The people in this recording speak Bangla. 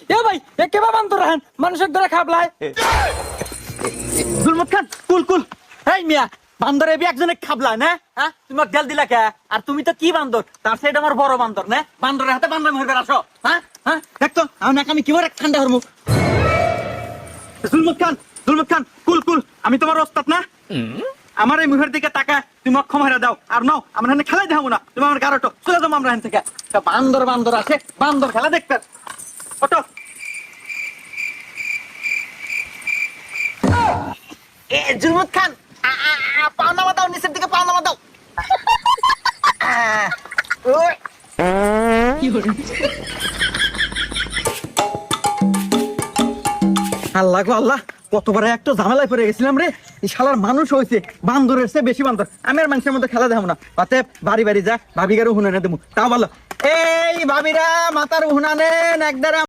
এ ভাই এ কেবা বান্দর রাখেন মানুষের ধরে খাবলায় জুলমত খান কুল এই মিয়া বান্দরে বি একজনে খাবলা না হ্যাঁ তুমি গেল দিলা কে আর তুমি তো কি বান্দর তার সাইড আমার বড় বান্দর না বান্দরের হাতে বান্দর মরবে আসো হ্যাঁ দেখতো আমি কি করে ঠান্ডা হরমু জুলমত খান কুল আমি তোমার ওস্তাদ না আমার এই মুখের দিকে তাকা তুমি অক্ষম হারা দাও আর নাও আমরা এখানে খেলাই দেখাবো না তুমি আমার গারোটো চলে যাবো আমরা এখান থেকে বান্দর আছে বান্দর খেলা দেখতে ওটো জুলমত খান পাওনামা দাও নিচের দিকে পাওনামা দাও আল্লাহ গো আল্লাহ কতবার একটা ঝামেলায় পড়ে গেছিলাম রে এই শালার মানুষ হয়েছে বান্দরের চেয়ে বেশি বান্দর আমি আর মানুষের মধ্যে খেলা দেখাবো না অতএব বাড়ি যা ভাবিগারও হুনে দেবো তাও বলো এই ভাবিরা মাতার হুনা নেন একদারে